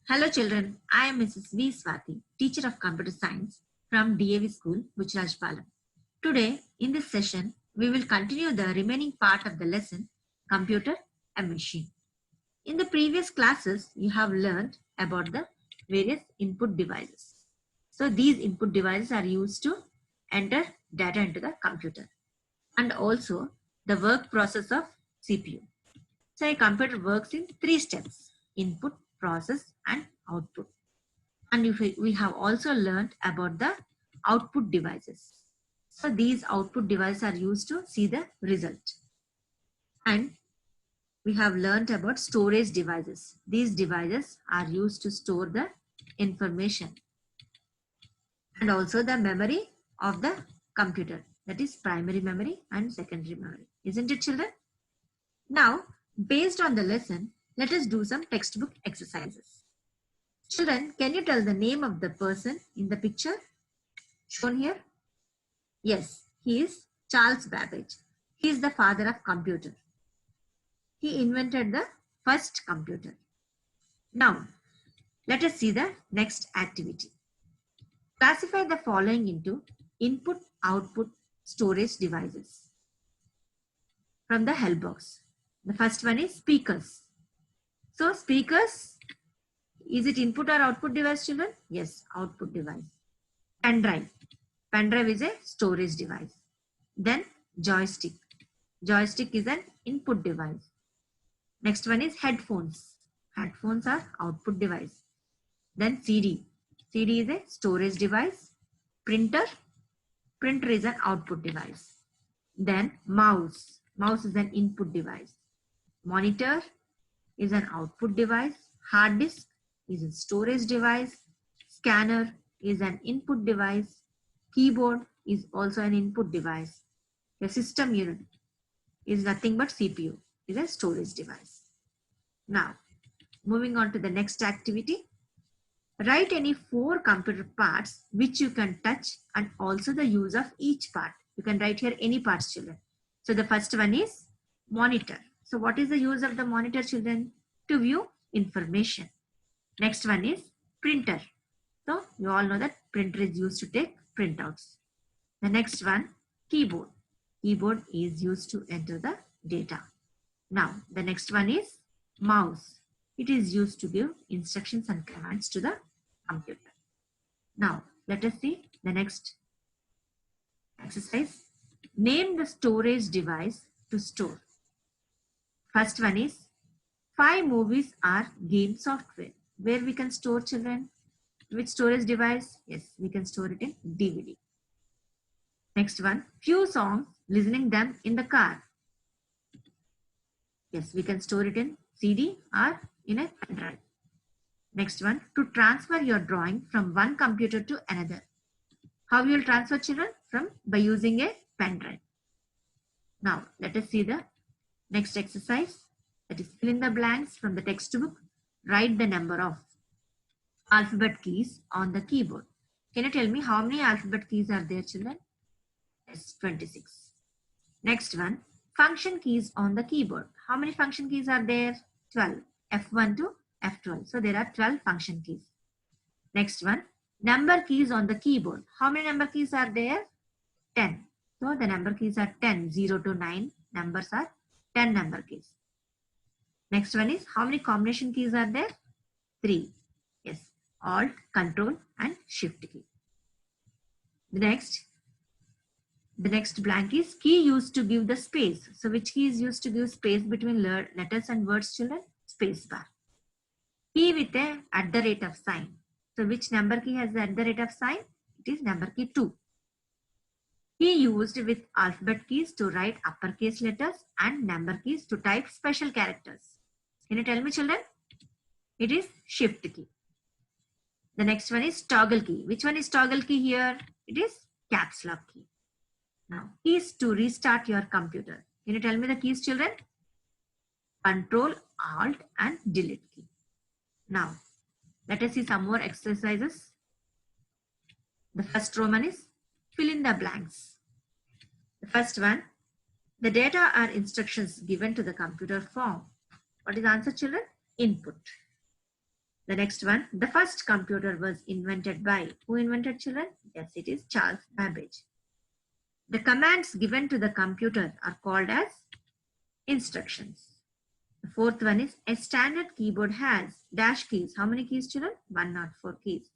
Hello children, I am Mrs. V. Swati, teacher of computer science from DAV school, Bucharajpalam. Today, in this session, we will continue the remaining part of the lesson, computer and machine. In the previous classes, you have learned about the various input devices. So these input devices are used to enter data into the computer and also the work process of CPU. So a computer works in three steps: input, process, and output. And if we have also learned about the output devices. So these output devices are used to see the result. And we have learned about storage devices. These devices are used to store the information and also the memory of the computer. That is primary memory and secondary memory. Isn't it, children? Now, based on the lesson, let us do some textbook exercises. Children, can you tell the name of the person in the picture shown here? Yes, he is Charles Babbage. He is the father of computer. He invented the first computer. Now, let us see the next activity. Classify the following into input, output, storage devices from the help box. The first one is speakers. So speakers, is it input or output device, children? Yes, output device. Pen drive. Pen drive is a storage device. Then joystick. Joystick is an input device. Next one is headphones. Headphones are output device. Then CD. CD is a storage device. Printer. Printer is an output device. Then mouse. Mouse is an input device. Monitor is an output device. Hard disk is a storage device. Scanner is an input device. Keyboard is also an input device. A system unit is nothing but CPU, is a storage device. Now, moving on to the next activity. Write any 4 computer parts which you can touch and also the use of each part. You can write here any parts, children. So the first one is monitor. So what is the use of the monitor, children? To view information. Next one is printer. So you all know that printer is used to take printouts. The next one, keyboard. Keyboard is used to enter the data. Now the next one is mouse. It is used to give instructions and commands to the computer. Now let us see the next exercise. Name the storage device to store. First one is 5 movies are game software. Where we can store, children? Which storage device? Yes, we can store it in DVD. Next one, few songs, listening them in the car. Yes, we can store it in CD or in a pen drive. Next one, to transfer your drawing from one computer to another. How you will transfer, children? By using a pen drive. Now, let us see the next exercise. That is fill in the blanks from the textbook. Write the number of alphabet keys on the keyboard. Can you tell me how many alphabet keys are there, children? Yes, 26. Next one, function keys on the keyboard. How many function keys are there? 12. F1 to F12. So there are 12 function keys. Next one, number keys on the keyboard. How many number keys are there? 10. So the number keys are 10. 0 to 9 numbers are 10 number keys. Next one is how many combination keys are there? 3. Yes, Alt, Control and Shift key. The next blank is key used to give the space. So which key is used to give space between letters and words, children? Space bar. Key with a @ sign. So which number key has the @ sign? It is number key 2. Key used with alphabet keys to write uppercase letters and number keys to type special characters. Can you tell me, children? It is Shift key. The next one is toggle key. Which one is toggle key here? It is caps lock key. Now, keys to restart your computer. Can you tell me the keys, children? Control, Alt and Delete key. Now, let us see some more exercises. The first Roman is fill in the blanks. The first one, the data are instructions given to the computer form. What is the answer, children? Input. The next one, the first computer was invented by, who invented, children? Yes, it is Charles Babbage. The commands given to the computer are called as instructions. The fourth one is, a standard keyboard has dash keys. How many keys, children? 104 keys.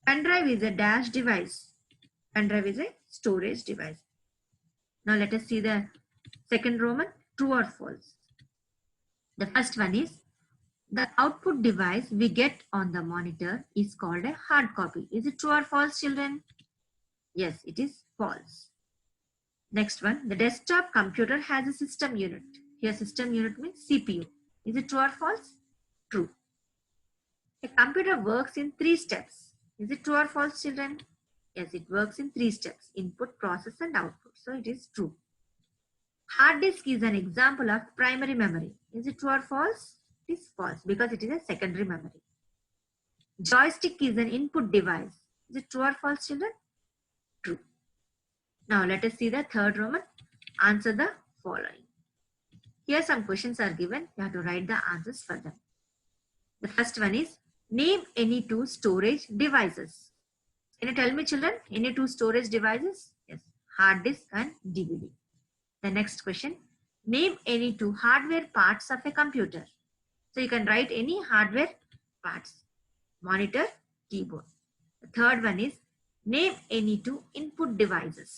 Pen drive is a dash device. Pen drive is a storage device. Now let us see the second Roman, true or false. The first one is, the output device we get on the monitor is called a hard copy. Is it true or false, children? Yes, it is false. Next one, the desktop computer has a system unit. Here system unit means CPU. Is it true or false? True. A computer works in 3 steps. Is it true or false, children? Yes, it works in 3 steps: input, process and output. So it is true. Hard disk is an example of primary memory. Is it true or false? It is false because it is a secondary memory. Joystick is an input device. Is it true or false, children? True. Now let us see the third Roman. Answer the following. Here some questions are given. You have to write the answers for them. The first one is, name any 2 storage devices. Can you tell me, children, any 2 storage devices? Yes, hard disk and DVD. The next question, name any 2 hardware parts of a computer. So you can write any hardware parts: monitor, keyboard. The third one is, name any 2 input devices.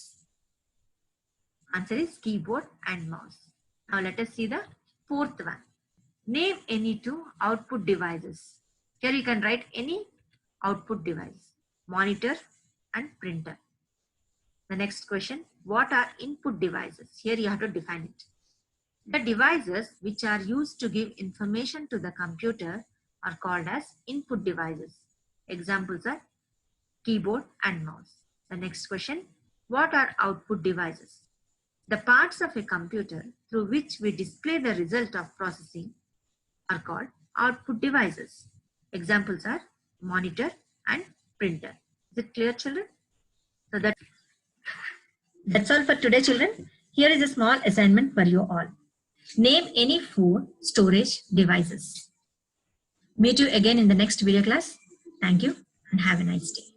Answer is keyboard and mouse. Now let us see the fourth one. Name any 2 output devices. Here you can write any output device: monitor and printer. The next question, what are input devices? Here you have to define it. The devices which are used to give information to the computer are called as input devices. Examples are keyboard and mouse. The next question, what are output devices? The parts of a computer through which we display the result of processing are called output devices. Examples are monitor and printer. Is it clear, children? So that's all for today, children. Here is a small assignment for you all. Name any 4 storage devices. Meet you again in the next video class. Thank you and have a nice day.